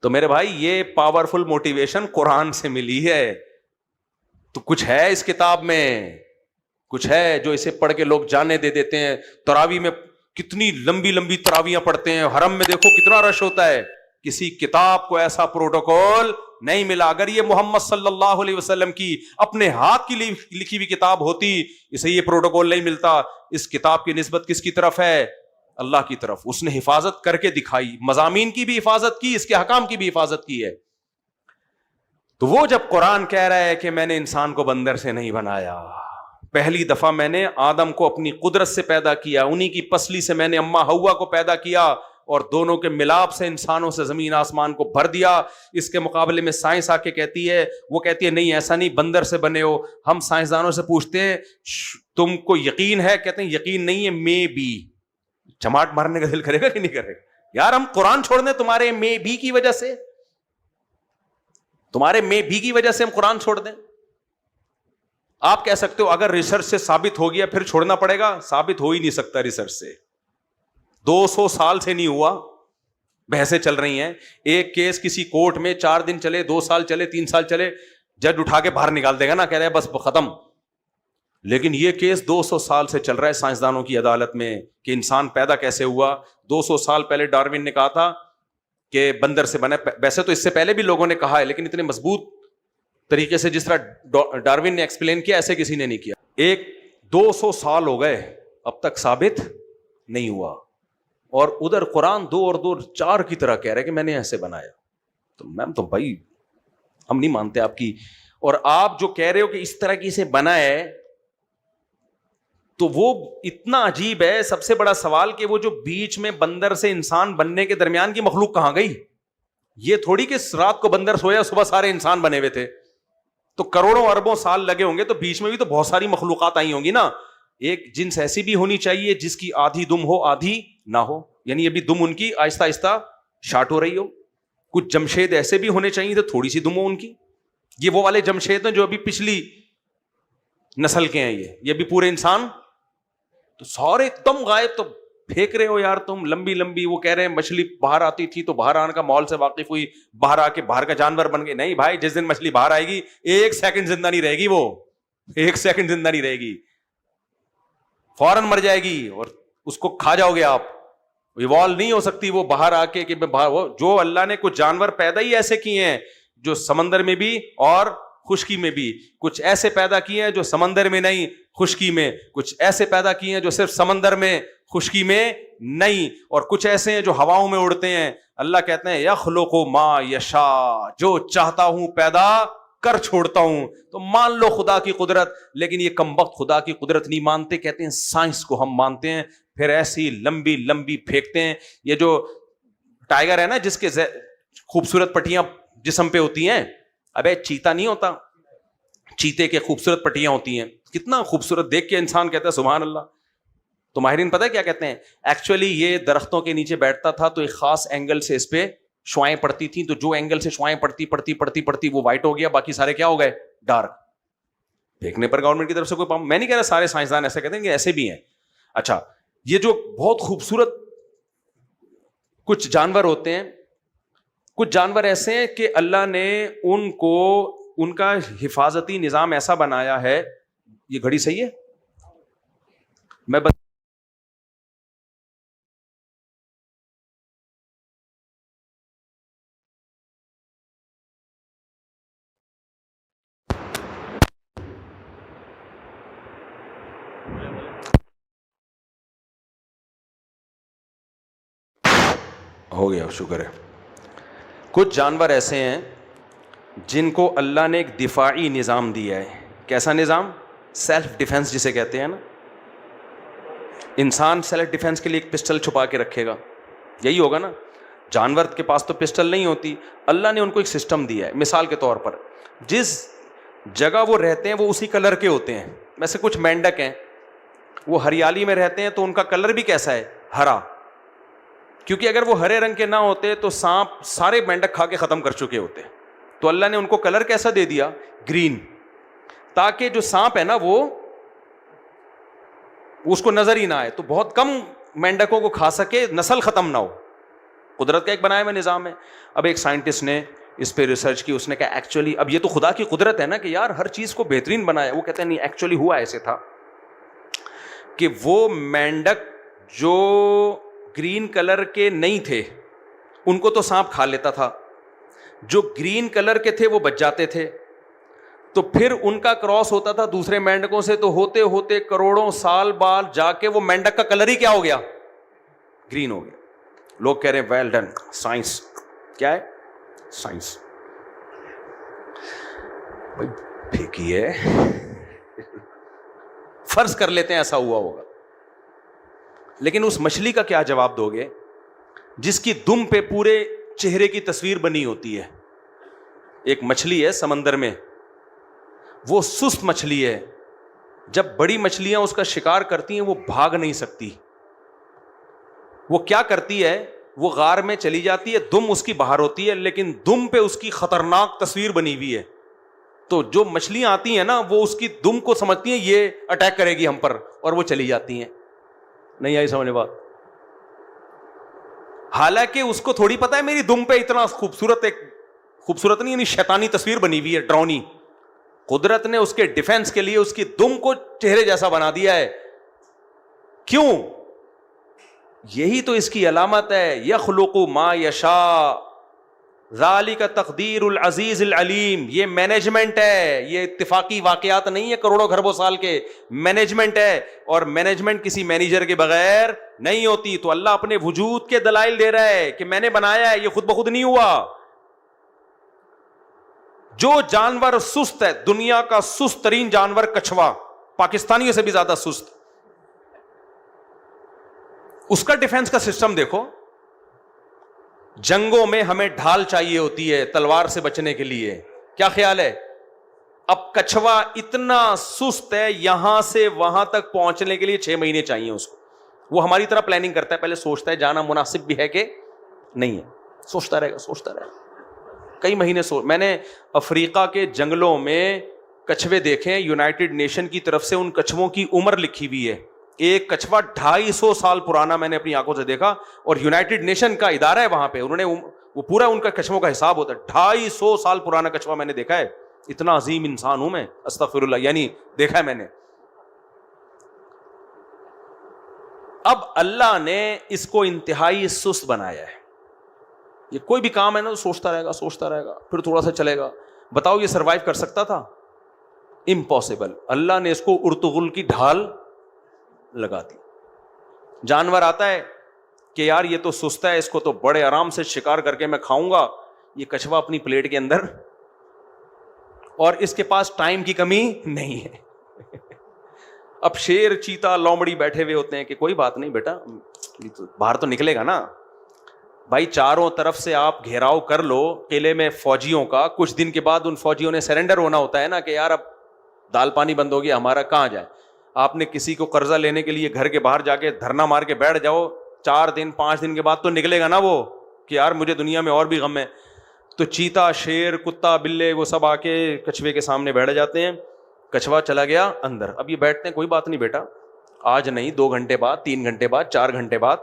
تو میرے بھائی یہ پاورفل موٹیویشن قرآن سے ملی ہے. تو کچھ ہے اس کتاب میں, کچھ ہے جو اسے پڑھ کے لوگ جانے دے دیتے ہیں. تراویح میں کتنی لمبی لمبی تراویحاں پڑھتے ہیں, حرم میں دیکھو کتنا رش ہوتا ہے. کسی کتاب کو ایسا پروٹوکول نہیں ملا. اگر یہ محمد صلی اللہ علیہ وسلم کی اپنے ہاتھ کی لکھی ہوئی کتاب ہوتی, اسے یہ پروٹوکول نہیں ملتا. اس کتاب کی نسبت کس کی طرف ہے؟ اللہ کی طرف. اس نے حفاظت کر کے دکھائی, مضامین کی بھی حفاظت کی, اس کے حکام کی بھی حفاظت کی ہے. تو وہ جب قرآن کہہ رہا ہے کہ میں نے انسان کو بندر سے نہیں بنایا, پہلی دفعہ میں نے آدم کو اپنی قدرت سے پیدا کیا, انہی کی پسلی سے میں نے اماں حوا کو پیدا کیا, اور دونوں کے ملاپ سے انسانوں سے زمین آسمان کو بھر دیا. اس کے مقابلے میں سائنس آ کے کہتی ہے, وہ کہتی ہے نہیں ایسا نہیں, بندر سے بنے ہو. ہم سائنسدانوں سے پوچھتے ہیں تم کو یقین ہے؟ کہتے ہیں یقین نہیں ہے, مے بی. چماٹ مارنے کا دل کرے گا کہ نہیں کرے گا؟ یار ہم قرآن چھوڑ دیں تمہارے مے بی کی وجہ سے, تمہارے مے بی کی وجہ سے ہم قرآن چھوڑ دیں؟ آپ کہہ سکتے ہو اگر ریسرچ سے ثابت ہو گیا پھر چھوڑنا پڑے گا. ثابت ہو ہی نہیں سکتا ریسرچ سے, 200 سال سے نہیں ہوا, بحثیں چل رہی ہیں. ایک کیس کسی کورٹ میں 4 دن چلے, 2 سال چلے, 3 سال چلے, جج اٹھا کے باہر نکال دے گا نا, کہہ رہے بس ختم. لیکن یہ کیس 200 سال سے چل رہا ہے سائنسدانوں کی عدالت میں کہ انسان پیدا کیسے ہوا. 200 سال پہلے ڈاروین نے کہا تھا کہ بندر سے بنا. ویسے تو اس سے پہلے بھی لوگوں نے کہا ہے, لیکن اتنے مضبوط طریقے سے جس طرح ڈاروین نے ایکسپلین کیا ایسے کسی نے نہیں کیا. 200 سال ہو گئے اب تک ثابت نہیں ہوا, اور ادھر قرآن 2 اور 2 4 کی طرح کہہ رہے کہ میں نے ایسے بنایا. تو میم تو بھائی ہم نہیں مانتے آپ کی. اور آپ جو کہہ رہے ہو کہ اس طرح کی سے بنا ہے, تو وہ اتنا عجیب ہے. سب سے بڑا سوال کہ وہ جو بیچ میں بندر سے انسان بننے کے درمیان کی مخلوق کہاں گئی؟ یہ تھوڑی کہ رات کو بندر سویا صبح سارے انسان بنے ہوئے تھے. تو کروڑوں اربوں سال لگے ہوں گے, تو بیچ میں بھی تو بہت ساری مخلوقات آئی ہوں گی نا. ایک جنس ایسی بھی ہونی چاہیے جس کی آدھی دم ہو آدھی نہ ہو, یعنی ابھی دم ان کی آہستہ آہستہ شارٹ ہو رہی ہو. کچھ جمشید ایسے بھی ہونے چاہیے تو تھوڑی سی دم ہو ان کی. یہ وہ والے جمشید ہیں جو ابھی پچھلی نسل کے ہیں, یہ بھی پورے انسان تو سارے ایک دم غائب. تو پھینک رہے ہو یار تم لمبی لمبی. وہ کہہ رہے ہیں مچھلی باہر آتی تھی تو باہر آنے کا ماحول سے واقف ہوئی, باہر آ کے باہر کا جانور بن گئی. نہیں بھائی, جس دن مچھلی باہر آئے گی 1 سیکنڈ زندہ نہیں رہے گی, وہ 1 سیکنڈ زندہ نہیں رہے گی, فوراً مر جائے گی اور اس کو کھا جاؤ گے آپ. ایوالو نہیں ہو سکتی وہ باہر آ کے کہ جو اللہ نے کچھ جانور پیدا ہی ایسے کیے ہیں جو سمندر میں بھی اور خشکی میں بھی, کچھ ایسے پیدا کیے ہیں جو سمندر میں نہیں خشکی میں, کچھ ایسے پیدا کیے ہیں جو صرف سمندر میں خشکی میں نہیں, اور کچھ ایسے ہیں جو ہواؤں میں اڑتے ہیں. اللہ کہتے ہیں یخلق ما یشاء, جو چاہتا ہوں پیدا کر چھوڑتا ہوں. تو مان لو خدا کی قدرت, لیکن یہ کمبخت خدا کی قدرت نہیں مانتے, کہتے ہیں سائنس کو ہم مانتے ہیں. پھر ایسی لمبی لمبی پھینکتے ہیں. یہ جو ٹائیگر ہے نا جس کے خوبصورت پٹیاں جسم پہ ہوتی ہیں, ابے چیتا نہیں ہوتا, چیتے کے خوبصورت پٹیاں ہوتی ہیں, کتنا خوبصورت دیکھ کے انسان کہتا ہے سبحان اللہ. تو ماہرین پتہ ہے کیا کہتے ہیں, ایکچولی یہ درختوں کے نیچے بیٹھتا تھا تو ایک خاص اینگل سے اس پہ شوائیں پڑتی تھیں, تو جو اینگل سے شوائیں پڑتی وہ وائٹ ہو گیا, باقی سارے کیا ہو گئے ڈارک. پھینکنے پر گورنمنٹ کی طرف سے کوئی میں نہیں کہہ رہا سارے سائنسدان ایسے کہتے ہیں کہ ایسے بھی ہیں. اچھا, یہ جو بہت خوبصورت کچھ جانور ہوتے ہیں, کچھ جانور ایسے ہیں کہ اللہ نے ان کو ان کا حفاظتی نظام ایسا بنایا ہے. یہ گھڑی صحیح ہے؟ میں بس ہو گیا, شکر ہے. کچھ جانور ایسے ہیں جن کو اللہ نے ایک دفاعی نظام دیا ہے. کیسا نظام؟ سیلف ڈیفenس جسے کہتے ہیں نا. انسان سیلف ڈیفenس کے لیے ایک پسٹل چھپا کے رکھے گا, یہی ہوگا نا. جانور کے پاس تو پسٹل نہیں ہوتی, اللہ نے ان کو ایک سسٹم دیا ہے. مثال کے طور پر جس جگہ وہ رہتے ہیں وہ اسی کلر کے ہوتے ہیں. ویسے کچھ مینڈک ہیں وہ ہریالی میں رہتے ہیں تو ان کا کلر بھی کیسا ہے؟ ہرا, کیونکہ اگر وہ ہرے رنگ کے نہ ہوتے تو سانپ سارے مینڈک کھا کے ختم کر چکے ہوتے. تو اللہ نے ان کو کلر کیسا دے دیا؟ گرین, تاکہ جو سانپ ہے نا وہ اس کو نظر ہی نہ آئے, تو بہت کم مینڈکوں کو کھا سکے, نسل ختم نہ ہو. قدرت کا ایک بنایا ہوا نظام ہے. اب ایک سائنٹسٹ نے اس پہ ریسرچ کی, اس نے کہا ایکچولی, اب یہ تو خدا کی قدرت ہے نا کہ یار ہر چیز کو بہترین بنایا. وہ کہتے ہیں نہیں, ایکچولی ہوا ایسے تھا کہ وہ مینڈک جو گرین کلر کے نہیں تھے ان کو تو سانپ کھا لیتا تھا, جو گرین کلر کے تھے وہ بچ جاتے تھے, تو پھر ان کا کراس ہوتا تھا دوسرے مینڈکوں سے, تو ہوتے ہوتے کروڑوں سال بعد جا کے وہ مینڈک کا کلر ہی کیا ہو گیا, گرین ہو گیا. لوگ کہہ رہے ہیں ویل ڈن, سائنس. کیا ہے سائنس؟ بھائی پھیکی ہے, فرض کر لیتے ہیں ایسا ہوا ہوگا, لیکن اس مچھلی کا کیا جواب دو گے جس کی دم پہ پورے چہرے کی تصویر بنی ہوتی ہے؟ ایک مچھلی ہے سمندر میں, وہ سست مچھلی ہے, جب بڑی مچھلیاں اس کا شکار کرتی ہیں وہ بھاگ نہیں سکتی. وہ کیا کرتی ہے, وہ غار میں چلی جاتی ہے, دم اس کی باہر ہوتی ہے لیکن دم پہ اس کی خطرناک تصویر بنی ہوئی ہے. تو جو مچھلیاں آتی ہیں نا وہ اس کی دم کو سمجھتی ہیں یہ اٹیک کرے گی ہم پر, اور وہ چلی جاتی ہیں. نہیں آئی سمجھ بات؟ حالانکہ اس کو تھوڑی پتا ہے میری دم پہ اتنا خوبصورت, ایک خوبصورت نہیں یعنی شیطانی تصویر بنی ہوئی ہے, ڈراؤنی. قدرت نے اس کے ڈیفنس کے لیے اس کی دم کو چہرے جیسا بنا دیا ہے. کیوں؟ یہی تو اس کی علامت ہے, یخلق ما یشاء ذالک تقدیر العزیز العلیم. یہ مینجمنٹ ہے, یہ اتفاقی واقعات نہیں ہے کروڑوں کھربوں سال کے, مینجمنٹ ہے, اور مینجمنٹ کسی مینیجر کے بغیر نہیں ہوتی. تو اللہ اپنے وجود کے دلائل دے رہا ہے کہ میں نے بنایا ہے, یہ خود بخود نہیں ہوا. جو جانور سست ہے, دنیا کا سست ترین جانور کچھوا, پاکستانیوں سے بھی زیادہ سست, اس کا ڈیفنس کا سسٹم دیکھو. جنگوں میں ہمیں ڈھال چاہیے ہوتی ہے تلوار سے بچنے کے لیے, کیا خیال ہے؟ اب کچھوا اتنا سست ہے, یہاں سے وہاں تک پہنچنے کے لیے 6 مہینے چاہیے اس کو. وہ ہماری طرح پلاننگ کرتا ہے, پہلے سوچتا ہے جانا مناسب بھی ہے کہ نہیں ہے, سوچتا رہے گا کئی مہینے. میں نے افریقہ کے جنگلوں میں کچھوے دیکھے, یونائٹڈ نیشن کی طرف سے ان کچھووں کی عمر لکھی ہوئی ہے. ایک کچھوا 250 سال پرانا میں نے اپنی آنکھوں سے دیکھا, اور یونائٹڈ نیشن کا ادارہ ہے وہاں پہ, انہوں نے وہ پورا ان کا کچھووں کا حساب ہوتا ہے. 250 سال پرانا کچھوا میں نے دیکھا ہے. اتنا عظیم انسان ہوں میں, استغفر اللہ, یعنی دیکھا ہے میں نے. اب اللہ نے اس کو انتہائی سست بنایا ہے. یہ کوئی بھی کام ہے نا, سوچتا رہے گا, پھر تھوڑا سا چلے گا. بتاؤ یہ سروائیو کر سکتا تھا؟ امپاسبل. اللہ نے اس کو ارطغرل کی ڈھال لگا دی. جانور آتا ہے کہ یار یہ تو سست ہے, اس کو تو بڑے آرام سے شکار کر کے میں کھاؤں گا. یہ کچھوا اپنی پلیٹ کے اندر, اور اس کے پاس ٹائم کی کمی نہیں ہے. اب شیر, چیتا, لومڑی بیٹھے ہوئے ہوتے ہیں کہ کوئی بات نہیں بیٹا, باہر تو نکلے گا نا. بھائی چاروں طرف سے آپ گھیراؤ کر لو قلعے میں فوجیوں کا, کچھ دن کے بعد ان فوجیوں نے سرنڈر ہونا ہوتا ہے نا کہ یار اب دال پانی بند ہو گیا ہمارا, کہاں جائے. آپ نے کسی کو قرضہ لینے کے لیے گھر کے باہر جا کے دھرنا مار کے بیٹھ جاؤ, 4 دن 5 دن کے بعد تو نکلے گا نا وہ کہ یار مجھے دنیا میں اور بھی غم ہے. تو چیتا, شیر, کتا, بلے وہ سب آ کے کچھوے کے سامنے بیٹھ جاتے ہیں. کچھوا چلا گیا اندر. اب یہ بیٹھتے ہیں, کوئی بات نہیں بیٹا, آج نہیں 2 گھنٹے بعد, 3 گھنٹے بعد, 4 گھنٹے بعد.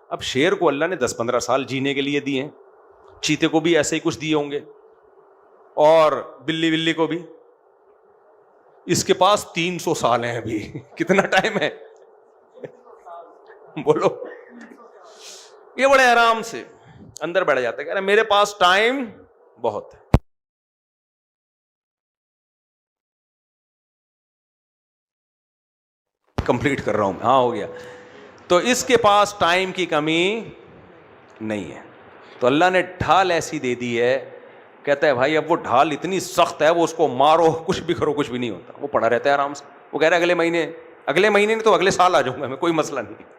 اب شیر کو اللہ نے 10-15 سال جینے کے لیے دیے, چیتے کو بھی ایسے ہی کچھ دیے ہوں گے, اور بلی کو بھی. اس کے پاس 300 سال ہیں ابھی. کتنا ٹائم ہے بولو. یہ بڑے آرام سے اندر بیٹھ جاتے, کہہ رہے میرے پاس ٹائم بہت ہے. کمپلیٹ کر رہا ہوں, ہاں ہو گیا. تو اس کے پاس ٹائم کی کمی نہیں ہے. تو اللہ نے ڈھال ایسی دے دی ہے, کہتا ہے بھائی اب وہ ڈھال اتنی سخت ہے, وہ اس کو مارو, کچھ بھی کرو, کچھ بھی نہیں ہوتا. وہ پڑا رہتا ہے آرام سے. وہ کہہ رہا ہے اگلے مہینے نہیں تو اگلے سال آ جاؤں گا میں, کوئی مسئلہ نہیں.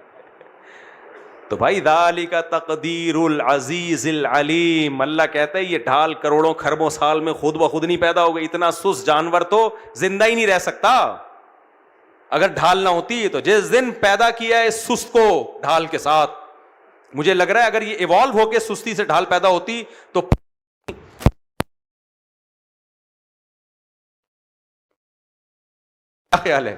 تو بھائی ذالک تقدیر العزیز العلیم. اللہ کہتا ہے یہ ڈھال کروڑوں کھربوں سال میں خود بخود نہیں پیدا ہو گئی. اتنا سست جانور تو زندہ ہی نہیں رہ سکتا اگر ڈھال نہ ہوتی. تو جس دن پیدا کیا ہے سست کو ڈھال کے ساتھ, مجھے لگ رہا ہے اگر یہ ایوالو ہو کے سستی سے ڈھال پیدا ہوتی تو کیا خیال ہے,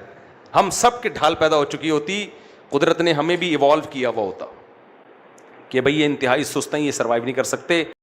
ہم سب کے ڈھال پیدا ہو چکی ہوتی. قدرت نے ہمیں بھی ایوالو کیا ہوا ہوتا کہ بھئی یہ انتہائی سست ہیں, یہ سروائیو نہیں کر سکتے.